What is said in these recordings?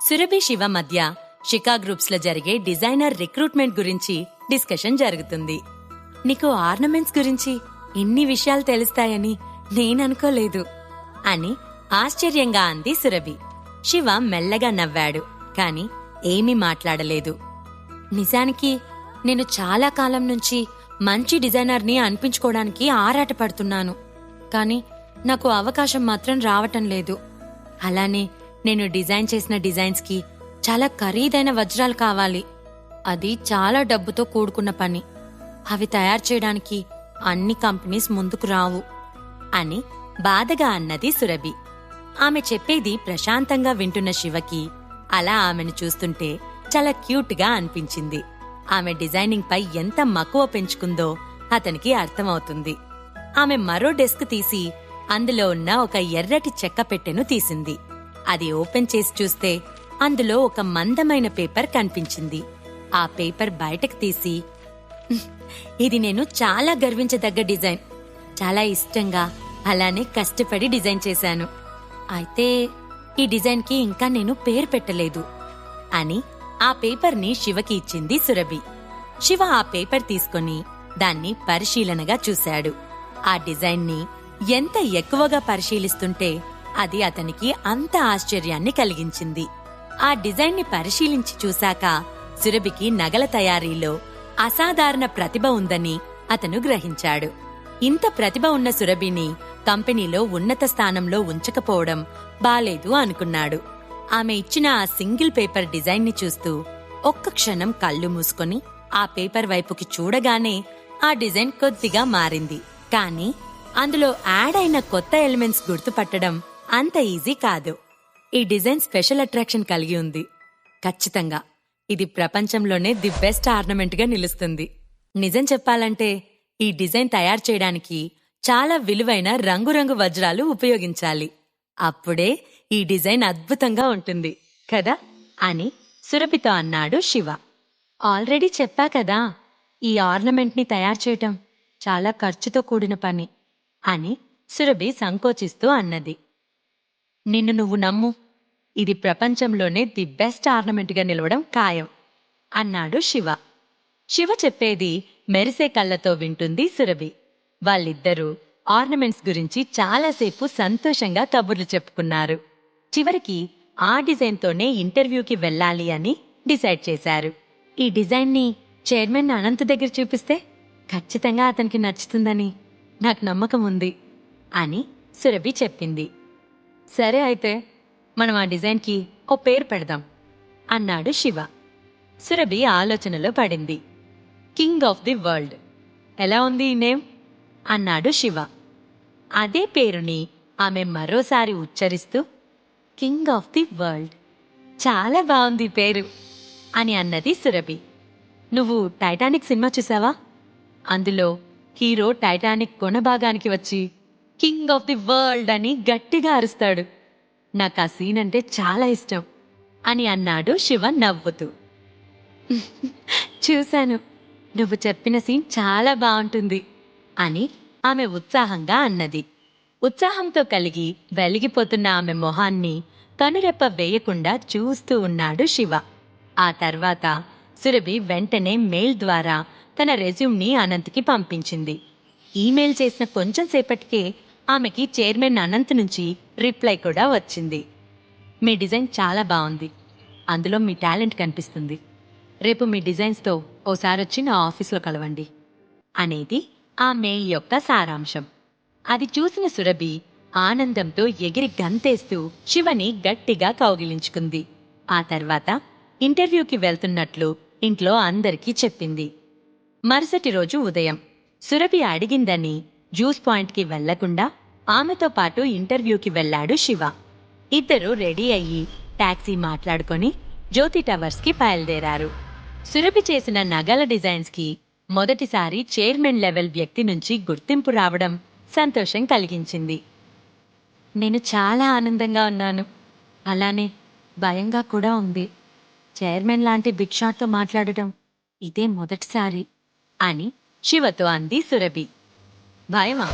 సురభి శివ మధ్య షికా గ్రూప్స్ లో జరిగే డిజైనర్ రిక్రూట్మెంట్ గురించి డిస్కషన్ జరుగుతుంది. నీకు ఆర్నమెంట్స్ గురించి ఇన్ని విషయాలు తెలుస్తాయని నేననుకోలేదు అని ఆశ్చర్యంగా అంది సురభి. శివ మెల్లగా నవ్వాడు, కాని ఏమీ మాట్లాడలేదు. నిజానికి నేను చాలా కాలం నుంచి మంచి డిజైనర్ని అనిపించుకోవడానికి ఆరాటపడుతున్నాను, కాని నాకు అవకాశం మాత్రం రావటం లేదు. అలానే నేను డిజైన్ చేసిన డిజైన్స్ కి చాలా ఖరీదైన వజ్రాలు కావాలి. అది చాలా డబ్బుతో కూడుకున్న పని. అవి తయారు చేయడానికి అన్ని కంపెనీస్ ముందుకు రావు అని బాధగా అన్నది సురభి. ఆమె చెప్పేది ప్రశాంతంగా వింటున్న శివకి అలా ఆమెను చూస్తుంటే చాలా క్యూట్గా అనిపించింది. ఆమె డిజైనింగ్ పై ఎంత మక్కువ పెంచుకుందో అతనికి అర్థమవుతుంది. ఆమె మరో డెస్క్ తీసి అందులో ఉన్న ఒక ఎర్రటి చెక్క పెట్టెను తీసింది. అది ఓపెన్ చేసి చూస్తే అందులో ఒక మందమైన పేపర్ కనిపించింది. ఆ పేపర్ బయటకు తీసి, ఇది నేను చాలా గర్వించదగ్గ డిజైన్. చాలా ఇష్టంగా అలానే కష్టపడి డిజైన్ చేశాను. అయితే ఈ డిజైన్ కి ఇంకా నేను పేరు పెట్టలేదు అని ఆ పేపర్ ని శివకి ఇచ్చింది సురభి. శివ ఆ పేపర్ తీసుకుని దాన్ని పరిశీలనగా చూశాడు. ఆ డిజైన్ ని ఎంత ఎక్కువగా పరిశీలిస్తుంటే అది అతనికి అంత ఆశ్చర్యాన్ని కలిగించింది. ఆ డిజైన్ ని పరిశీలించి చూశాక సురభికి నగల తయారీలో అసాధారణ ప్రతిభ ఉందని అతను గ్రహించాడు. ఇంత ప్రతిభ ఉన్న సురభిని కంపెనీలో ఉన్నత స్థానంలో ఉంచకపోవడం బాలేదు అనుకున్నాడు. ఆమె ఇచ్చిన ఆ సింగిల్ పేపర్ డిజైన్ ని చూస్తూ ఒక్క క్షణం కళ్ళు మూసుకొని ఆ పేపర్ వైపుకి చూడగానే ఆ డిజైన్ కొద్దిగా మారింది. కానీ అందులో యాడ్ అయిన కొత్త ఎలిమెంట్స్ గుర్తుపట్టడం అంత ఈజీ కాదు. ఈ డిజైన్ స్పెషల్ అట్రాక్షన్ కలిగి ఉంది. ఖచ్చితంగా ఇది ప్రపంచంలోనే ది బెస్ట్ ఆర్నమెంట్ గా నిలుస్తుంది. నిజం చెప్పాలంటే ఈ డిజైన్ తయారు చేయడానికి చాలా విలువైన రంగురంగు వజ్రాలు ఉపయోగించాలి. అప్పుడే ఈ డిజైన్ అద్భుతంగా ఉంటుంది కదా అని సురభితో అన్నాడు శివ. ఆల్రెడీ చెప్పా కదా, ఈ ఆర్నమెంట్ ని తయారు చేయటం చాలా ఖర్చుతో కూడిన పని అని సురభి సంకోచిస్తూ అన్నది. నిన్ను నువ్వు నమ్ము, ఇది ప్రపంచంలోనే ది బెస్ట్ ఆర్నమెంట్ గా నిలవడం ఖాయం అన్నాడు శివ. శివ చెప్పేది మెరిసే కళ్ళతో వింటుంది సురభి. వాళ్ళిద్దరూ ఆర్నమెంట్స్ గురించి చాలాసేపు సంతోషంగా కబుర్లు చెప్పుకున్నారు. చివరికి ఆ డిజైన్తోనే ఇంటర్వ్యూకి వెళ్ళాలి అని డిసైడ్ చేశారు. ఈ డిజైన్ని చైర్మన్ అనంత్ దగ్గర చూపిస్తే ఖచ్చితంగా అతనికి నచ్చుతుందని నాకు నమ్మకం ఉంది అని సురభి చెప్పింది. సరే అయితే మనం ఆ డిజైన్కి ఓ పేరు పెడదాం అన్నాడు శివ. సురభి ఆలోచనలో పడింది. King of the world. ఎలా ఉంది ఈ నేమ్ అన్నాడు శివ. అదే పేరుని ఆమె మరోసారి ఉచ్చరిస్తూ, కింగ్ ఆఫ్ ది వరల్డ్, చాలా బాగుంది పేరు అని అన్నది సురభి. నువ్వు టైటానిక్ సినిమా చూసావా? అందులో హీరో టైటానిక్ కొనభాగానికి వచ్చి కింగ్ ఆఫ్ ది వరల్డ్ అని గట్టిగా అరుస్తాడు. నాకు ఆ సీన్ అంటే చాలా ఇష్టం అని అన్నాడు శివ నవ్వుతూ. చూశాను, నువ్వు చెప్పిన సీన్ చాలా బాగుంటుంది అని ఆమె ఉత్సాహంగా అన్నది. ఉత్సాహంతో కలిగి వెలిగిపోతున్న ఆమె మొహాన్ని కనురెప్ప వేయకుండా చూస్తూ ఉన్నాడు శివ. ఆ తర్వాత సురభి వెంటనే మెయిల్ ద్వారా తన రెజ్యూమ్ని అనంత్కి పంపించింది. ఈమెయిల్ చేసిన కొంచెం సేపటికే ఆమెకి చైర్మన్ అనంత్ నుంచి రిప్లై కూడా వచ్చింది. మీ డిజైన్ చాలా బాగుంది, అందులో మీ టాలెంట్ కనిపిస్తుంది. రేపు మీ డిజైన్స్తో ఓసారొచ్చి నా ఆఫీస్లో కలవండి అనేది ఆ మెయిల్ యొక్క సారాంశం. అది చూసిన సురభి ఆనందంతో ఎగిరి గంతేస్తూ శివని గట్టిగా కౌగిలించుకుంది. ఆ తర్వాత ఇంటర్వ్యూకి వెళ్తున్నట్లు ఇంట్లో అందరికీ చెప్పింది. మరుసటి రోజు ఉదయం సురభి అడిగిందని జ్యూస్ పాయింట్కి వెళ్లకుండా ఆమెతో పాటు ఇంటర్వ్యూకి వెళ్లాడు శివ. ఇద్దరు రెడీ అయ్యి టాక్సీ మాట్లాడుకొని జ్యోతి టవర్స్కి బయలుదేరారు. సురభి చేసిన నగల డిజైన్స్కి మొదటిసారి చైర్మన్ లెవెల్ వ్యక్తి నుంచి గుర్తింపు రావడం సంతోషం కలిగించింది. నేను చాలా ఆనందంగా ఉన్నాను, అలానే భయంగా కూడా ఉంది. చైర్మన్ లాంటి బిగ్ షాట్తో మాట్లాడటం ఇదే మొదటిసారి అని శివతో అంది సురభి. భయమా?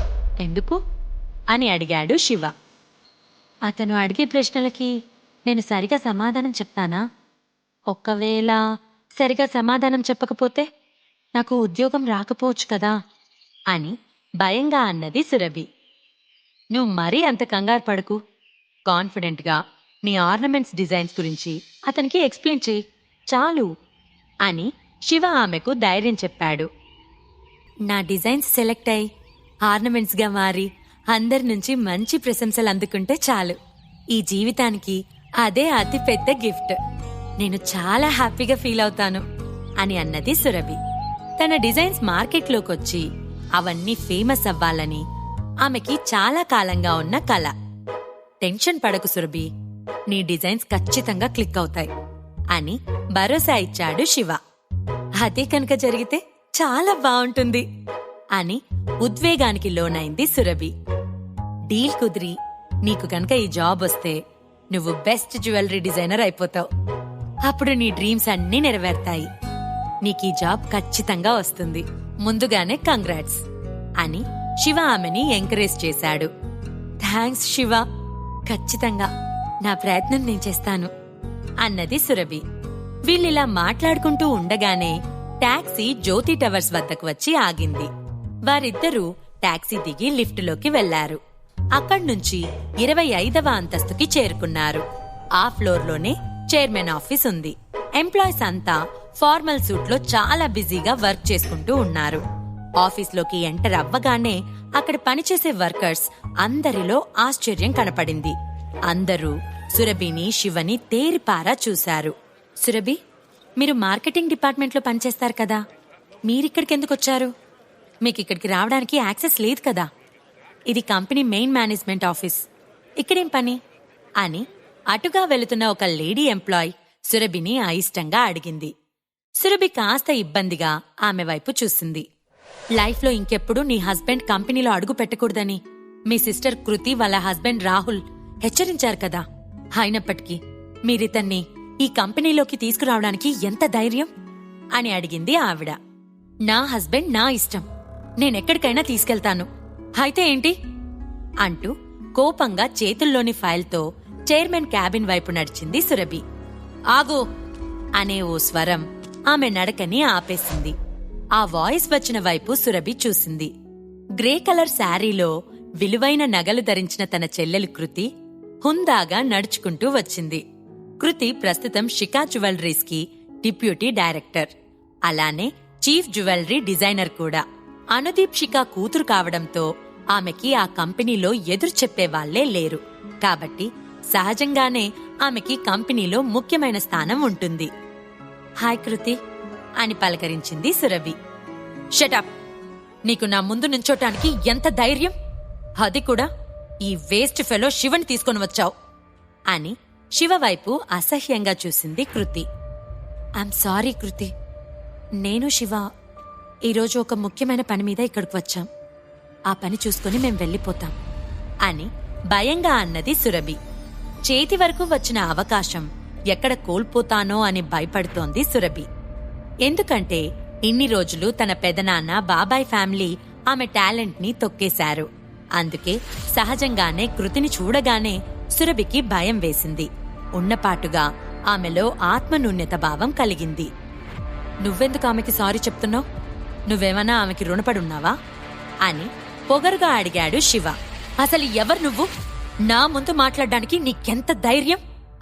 ఎందుకు అని అడిగాడు శివ. అతను అడిగే ప్రశ్నలకి నేను సరిగా సమాధానం చెప్తానా? ఒక్కవేళ సరిగా సమాధానం చెప్పకపోతే నాకు ఉద్యోగం రాకపోవచ్చు కదా అని భయంగా అన్నది సురభి. నువ్వు మరీ అంత కంగారు పడకు. కాన్ఫిడెంట్గా నీ ఆర్నమెంట్స్ డిజైన్స్ గురించి అతనికి ఎక్స్ప్లెయిన్ చేయి చాలు అని శివ ఆమెకు ధైర్యం చెప్పాడు. నా డిజైన్స్ సెలెక్ట్ అయి ఆర్నమెంట్స్గా మారి అందరి నుంచి మంచి ప్రశంసలు అందుకుంటే చాలు. ఈ జీవితానికి అదే అతిపెద్ద గిఫ్ట్. నేను చాలా హ్యాపీగా ఫీల్ అవుతాను అని అన్నది సురభి. తన డిజైన్స్ మార్కెట్లోకొచ్చి అవన్నీ ఫేమస్ అవ్వాలని ఆమెకి చాలా కాలంగా ఉన్న కల. టెన్షన్ పడకు సురభి, నీ డిజైన్స్ ఖచ్చితంగా క్లిక్ అవుతాయి అని భరోసా ఇచ్చాడు శివ. అదే కనుక జరిగితే చాలా బావుంటుంది అని ఉద్వేగానికి లోనైంది సురభి. డీల్ కుదిరి నీకు కనుక ఈ జాబ్ వస్తే నువ్వు బెస్ట్ జ్యువెలరీ డిజైనర్ అయిపోతావు. అప్పుడు నీ డ్రీమ్స్ అన్నీ నెరవేర్తాయి. నీకీ జాబ్ ఖచ్చితంగా వస్తుంది. ముందుగానే కంగ్రాట్స్ అని శివ ఆమెని ఎంకరేజ్ చేశాడు. థ్యాంక్స్ శివ, ఖచ్చితంగా నా ప్రయత్నం నేను చేస్తాను అన్నది సురభి. వీళ్ళిలా మాట్లాడుకుంటూ ఉండగానే టాక్సీ జ్యోతి టవర్స్ వద్దకు వచ్చి ఆగింది. వారిద్దరూ టాక్సీ దిగి లిఫ్టులోకి వెళ్లారు. అక్కడ్నుంచి 25వ అంతస్తుకి చేరుకున్నారు. ఆ ఫ్లోర్లోనే చైర్మన్ ఆఫీస్ ఉంది. ఎంప్లాయీస్ అంతా ఫార్మల్ సూట్లో చాలా బిజీగా వర్క్ చేసుకుంటూ ఉన్నారు. ఆఫీస్లోకి ఎంటర్ అవ్వగానే అక్కడ పనిచేసే వర్కర్స్ అందరిలో ఆశ్చర్యం కనపడింది. అందరూ సురభిని, శివని తేరిపారా చూశారు. సురభి, మీరు మార్కెటింగ్ డిపార్ట్మెంట్లో పనిచేస్తారు కదా, మీరిక్కడికెందుకొచ్చారు? మీకిక్కడికి రావడానికి యాక్సెస్ లేదు కదా. ఇది కంపెనీ మెయిన్ మేనేజ్మెంట్ ఆఫీస్, ఇక్కడేం పని అని అటుగా వెళుతున్న ఒక లేడీ ఎంప్లాయ్ సురభిని అయిష్టంగా అడిగింది. సురభి కాస్త ఇబ్బందిగా ఆమె వైపు చూసింది. లైఫ్లో ఇంకెప్పుడు నీ హస్బెండ్ కంపెనీలో అడుగు పెట్టకూడదని మీ సిస్టర్ కృతి వాళ్ళ హస్బెండ్ రాహుల్ హెచ్చరించారు కదా. అయినప్పటికీ మీరితన్ని ఈ కంపెనీలోకి తీసుకురావడానికి ఎంత ధైర్యం అని అడిగింది ఆవిడ. నా హస్బెండ్ నా ఇష్టం, నేనెక్కడికైనా తీసుకెళ్తాను, అయితే ఏంటి అంటూ కోపంగా చేతుల్లోని ఫైల్తో చైర్మన్ క్యాబిన్ వైపు నడిచింది సురభి. ఆగో అనే ఓ స్వరం ఆమె నడకని ఆపేసింది. ఆ వాయిస్ వచ్చిన వైపు సురభి చూసింది. గ్రే కలర్ శారీలో విలువైన నగలు ధరించిన తన చెల్లెలు కృతి హుందాగా నడుచుకుంటూ వచ్చింది. కృతి ప్రస్తుతం షికా జ్యువెలరీస్ కి డిప్యూటీ డైరెక్టర్, అలానే చీఫ్ జ్యువెలరీ డిజైనర్ కూడా. అనుదీప్ షికా కూతురు కావడంతో ఆమెకి ఆ కంపెనీలో ఎదురు చెప్పేవాళ్లే లేరు. కాబట్టి సహజంగానే ఆమెకి కంపెనీలో ముఖ్యమైన స్థానం ఉంటుంది. హాయ్ కృతి అని పలకరించింది సురభి. షటప్, నీకు నా ముందు నుంచోటానికి ఎంత ధైర్యం, అది కూడా ఈ వేస్ట్ ఫెలో శివని తీసుకొని వచ్చావు అని శివ వైపు అసహ్యంగా చూసింది కృతి. ఐఎమ్ సారీ కృతి, నేను శివ ఈరోజు ఒక ముఖ్యమైన పని మీద ఇక్కడికి వచ్చాం. ఆ పని చూసుకుని మేం వెళ్ళిపోతాం అని భయంగా అన్నది సురభి. చేతి వరకు వచ్చిన అవకాశం ఎక్కడ కోల్పోతానో అని భయపడుతోంది సురభి. ఎందుకంటే ఇన్ని రోజులు తన పెదనాన్న, బాబాయ్ ఫ్యామిలీ ఆమె టాలెంట్ ని తొక్కేశారు. అందుకే సహజంగానే కృతిని చూడగానే సురభికి భయం వేసింది. ఉన్నపాటుగా ఆమెలో ఆత్మన్యూన్యత భావం కలిగింది. నువ్వెందుకు ఆమెకి సారీ చెప్తున్నావు? నువ్వేమన్నా ఆమెకి రుణపడున్నావా అని పొగరుగా అడిగాడు శివ. అసలు ఎవరు నువ్వు? నా ముందు మాట్లాడడానికి నీకెంత ధైర్యం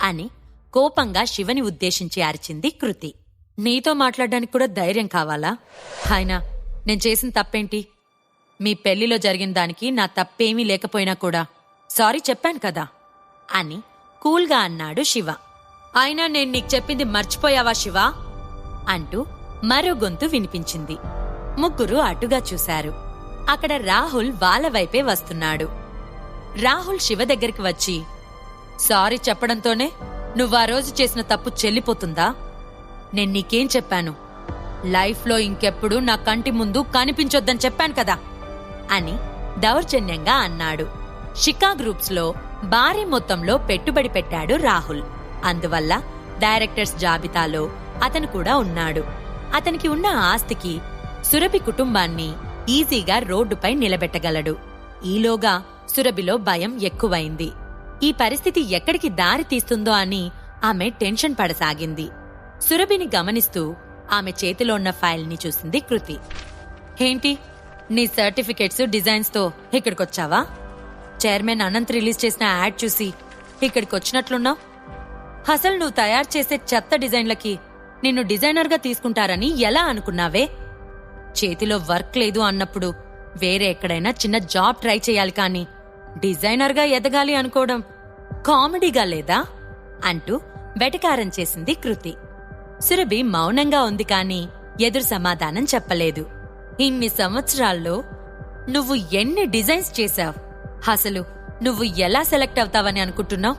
అని కోపంగా శివని ఉద్దేశించి అరిచింది కృతి. నీతో మాట్లాడడానికి కూడా ధైర్యం కావాలా? అయినా నేను చేసిన తప్పేంటి? మీ పెళ్లిలో జరిగిన దానికి నా తప్పేమీ లేకపోయినా కూడా సారీ చెప్పాను కదా అని కూల్గా అన్నాడు శివ. అయినా నేను నీకు చెప్పింది మర్చిపోయావా శివ అంటూ మరో గొంతు వినిపించింది. ముగ్గురు అటుగా చూశారు. అక్కడ రాహుల్ వాళ్ళ వైపే వస్తున్నాడు. రాహుల్ శివ దగ్గరికి వచ్చి, సారీ చెప్పడంతోనే నువ్వా రోజు చేసిన తప్పు చెల్లిపోతుందా? నేను నీకేం చెప్పాను? లైఫ్లో ఇంకెప్పుడు నా కంటి ముందు కనిపించొద్దని చెప్పాను కదా అని దౌర్జన్యంగా అన్నాడు. షికా గ్రూప్స్ లో భారీ మొత్తంలో పెట్టుబడి పెట్టాడు రాహుల్. అందువల్ల డైరెక్టర్స్ జాబితాలో అతను కూడా ఉన్నాడు. అతనికి ఉన్న ఆస్తికి సురభి కుటుంబాన్ని ఈజీగా రోడ్డుపై నిలబెట్టగలడు. ఈలోగా సురభిలో భయం ఎక్కువైంది. ఈ పరిస్థితి ఎక్కడికి దారి తీస్తుందో అని ఆమె టెన్షన్ పడసాగింది. సురభిని గమనిస్తూ ఆమె చేతిలో ఉన్న ఫైల్ని చూసింది కృతి. ఏంటి, నీ సర్టిఫికెట్స్, డిజైన్స్తో ఇక్కడికొచ్చావా? చైర్మన్ అనంత్ రిలీజ్ చేసిన యాడ్ చూసి ఇక్కడికొచ్చినట్లున్నావు. అసలు నువ్వు తయారు చేసే చెత్త డిజైన్లకి నిన్ను డిజైనర్గా తీసుకుంటారని ఎలా అనుకున్నావే? చేతిలో వర్క్ లేదు అన్నప్పుడు వేరే ఎక్కడైనా చిన్న జాబ్ ట్రై చేయాలి కానీ డిజైనర్గా ఎదగాలి అనుకోవడం కామెడీగా లేదా అంటూ వెటకారం చేసింది కృతి. సురభి మౌనంగా ఉంది కాని ఎదురు సమాధానం చెప్పలేదు. ఇన్ని సంవత్సరాల్లో నువ్వు ఎన్ని డిజైన్స్ చేశావు? అసలు నువ్వు ఎలా సెలెక్ట్ అవుతావని అనుకుంటున్నావు?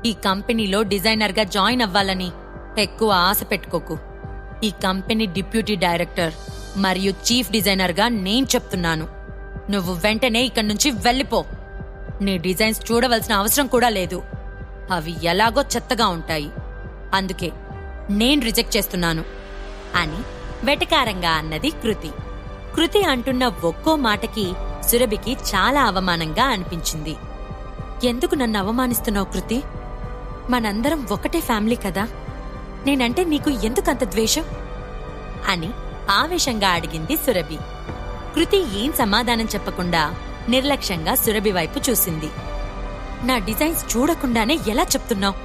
ఈ కంపెనీలో డిజైనర్గా జాయిన్ అవ్వాలని ఎక్కువ ఆశ పెట్టుకోకు. ఈ కంపెనీ డిప్యూటీ డైరెక్టర్ మరియు చీఫ్ డిజైనర్గా నేను చెప్తున్నాను. నువ్వు వెంటనే ఇక్కడి నుంచి వెళ్ళిపో. నీ డిజైన్స్ చూడవలసిన అవసరం కూడా లేదు. అవి ఎలాగో చెత్తగా ఉంటాయి. అందుకే నేను రిజెక్ట్ చేస్తున్నాను అని వెటకారంగా అన్నది కృతి. కృతి అంటున్న ఒక్కో మాటకి సురభికి చాలా అవమానంగా అనిపించింది. ఎందుకు నన్ను అవమానిస్తున్నావు కృతి? మనందరం ఒకటే ఫ్యామిలీ కదా. నేనంటే నీకు ఎందుకంత ద్వేషం అని ఆవేశంగా అడిగింది సురభి. కృతి ఏం సమాధానం చెప్పకుండా నిర్లక్ష్యంగా సురభి వైపు చూసింది. నా డిజైన్స్ చూడకుండానే ఎలా చెప్తున్నావు?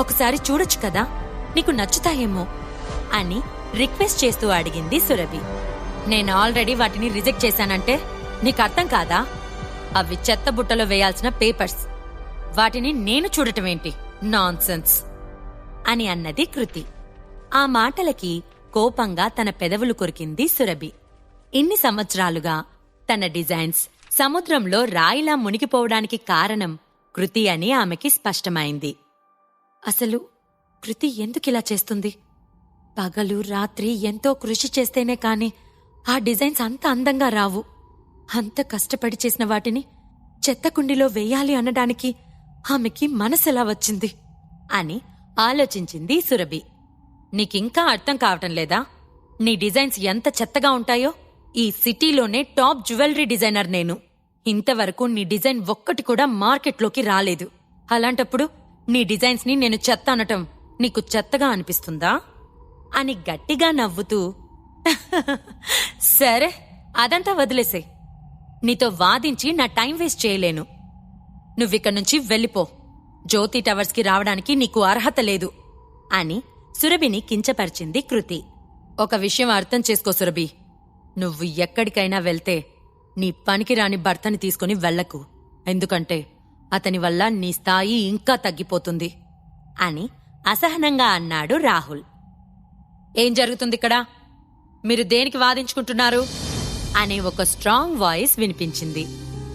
ఒకసారి చూడొచ్చు కదా, నీకు నచ్చుతాయేమో అని రిక్వెస్ట్ చేస్తూ అడిగింది సురభి. నేను ఆల్రెడీ వాటిని రిజెక్ట్ చేశానంటే నీకు అర్థం కాదా? అవి చెత్త బుట్టలో వేయాల్సిన పేపర్స్. వాటిని నేను చూడటమేంటి? నాన్సెన్స్ అని అన్నది కృతి. ఆ మాటలకి కోపంగా తన పెదవులు కొరికింది సురభి. ఇన్ని సంవత్సరాలుగా తన డిజైన్స్ సముద్రంలో రాయిలా మునిగిపోవడానికి కారణం కృతి అని ఆమెకి స్పష్టమైంది. అసలు కృతి ఎందుకిలా చేస్తుంది? పగలు రాత్రి ఎంతో కృషి చేస్తేనే కాని ఆ డిజైన్స్ అంత అందంగా రావు. అంత కష్టపడి చేసిన వాటిని చెత్తకుండిలో వెయ్యాలి అనడానికి ఆమెకి మనసెలా వచ్చింది అని ఆలోచించింది సురభి. నీకింకా అర్థం కావటం లేదా? నీ డిజైన్స్ ఎంత చెత్తగా ఉంటాయో. ఈ సిటీలోనే టాప్ జ్యువెలరీ డిజైనర్ నేను. ఇంతవరకు నీ డిజైన్ ఒక్కటి కూడా మార్కెట్లోకి రాలేదు. అలాంటప్పుడు నీ డిజైన్స్ ని నేను చెత్త అనటం నీకు చెత్తగా అనిపిస్తుందా అని గట్టిగా నవ్వుతూ సరే, అదంతా వదిలేసే. నీతో వాదించి నా టైం వేస్ట్ చేయలేను. నువ్విక్కడి నుంచి వెళ్ళిపో. జ్యోతి టవర్స్కి రావడానికి నీకు అర్హత లేదు అని సురభిని కించపరిచింది కృతి. ఒక విషయం అర్థం చేసుకో సురభి, నువ్వు ఎక్కడికైనా వెళ్తే నీ పనికిరాని భర్తని తీసుకుని వెళ్లకు. ఎందుకంటే అతని వల్ల నీ స్థాయి ఇంకా తగ్గిపోతుంది అని అసహనంగా అన్నాడు రాహుల్. ఏం జరుగుతుందిక్కడ? మీరు దేనికి వాదించుకుంటున్నారు అనే ఒక స్ట్రాంగ్ వాయిస్ వినిపించింది.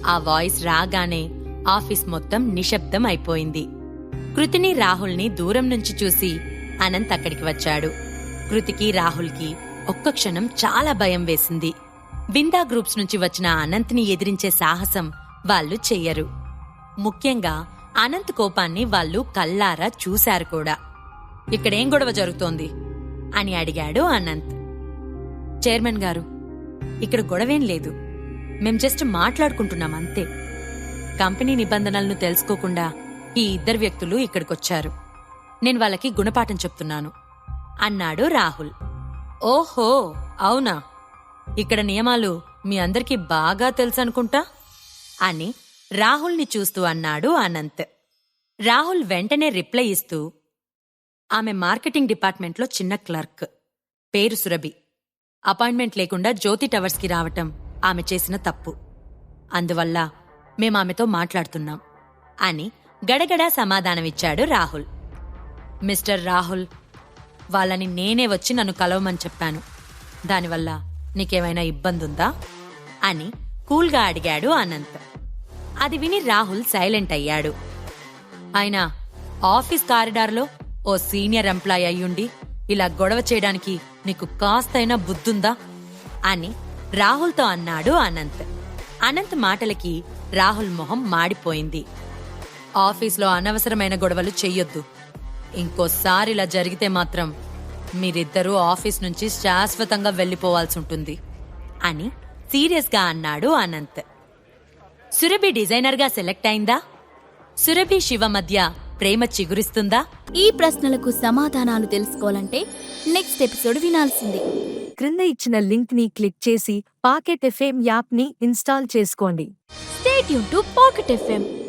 ఆ వాయిస్ రాగానే ఆఫీస్ మొత్తం నిశ్శబ్దం అయిపోయింది. కృతిని రాహుల్ని దూరం నుంచి చూసి అనంత్ అక్కడికి వచ్చాడు. కృతికి రాహుల్కి ఒక్క క్షణం చాలా భయం వేసింది. బిందా గ్రూప్స్ నుంచి వచ్చిన అనంత్ని ఎదిరించే సాహసం వాళ్ళు చెయ్యరు. ముఖ్యంగా అనంత్ కోపాన్ని వాళ్ళు కల్లారా చూశారు కూడా. ఇక్కడేం గొడవ జరుగుతోంది అని అడిగాడు అనంత్. చైర్మన్ గారు, ఇక్కడ గొడవేం లేదు. మేం జస్ట్ మాట్లాడుకుంటున్నాం అంతే. కంపెనీ నిబంధనలను తెలుసుకోకుండా ఈ ఇద్దరు వ్యక్తులు ఇక్కడికొచ్చారు. నేను వాళ్ళకి గుణపాఠం చెప్తున్నాను అన్నాడు రాహుల్. ఓహో, అవునా? ఇక్కడ నియమాలు మీ అందరికీ బాగా తెలుసనుకుంటా అని రాహుల్ని చూస్తూ అన్నాడు అనంత్. రాహుల్ వెంటనే రిప్లై ఇస్తూ, ఆమె మార్కెటింగ్ డిపార్ట్మెంట్లో చిన్న క్లర్క్. పేరు సురభి. అపాయింట్మెంట్ లేకుండా జ్యోతి టవర్స్కి రావటం ఆమె చేసిన తప్పు. అందువల్ల మేమామెతో మాట్లాడుతున్నాం అని గడగడా సమాధానమిచ్చాడు రాహుల్. మిస్టర్ రాహుల్, వాళ్ళని నేనే వచ్చి నన్ను కలవమని చెప్పాను. దానివల్ల నీకేమైనా ఇబ్బందుందా అని కూల్గా అడిగాడు అనంత్. అది విని రాహుల్ సైలెంట్ అయ్యాడు. అయినా ఆఫీస్ కారిడార్లో ఓ సీనియర్ ఎంప్లాయ్ అయ్యుండి ఇలా గొడవ చేయడానికి నీకు కాస్తైనా బుద్ధుందా అని రాహుల్తో అన్నాడు అనంత్. అనంత్ మాటలకి రాహుల్ మొహం మాడిపోయింది. ఆఫీస్లో అనవసరమైన గొడవలు చెయ్యొద్దు. ఇంకోసారి ఇలా జరిగితే మాత్రం మీరిద్దరూ ఆఫీస్ నుంచి శాశ్వతంగా వెళ్లిపోవాల్సుంటుంది అని సీరియస్గా అన్నాడు అనంత్. సురభి డిజైనర్గా సెలెక్ట్ అయిందా? సురభి శివ మధ్య ప్రేమ చిగురిస్తుందా? ఈ ప్రశ్నలకు సమాధానాలు తెలుసుకోవాలంటే నెక్స్ట్ ఎపిసోడ్ వినాల్సిందే. క్రింద ఇచ్చిన లింక్ ని క్లిక్ చేసి పాకెట్ ఎఫ్ఎం యాప్ ని ఇన్స్టాల్ చేసుకోండి. Stay tune to pocket FM.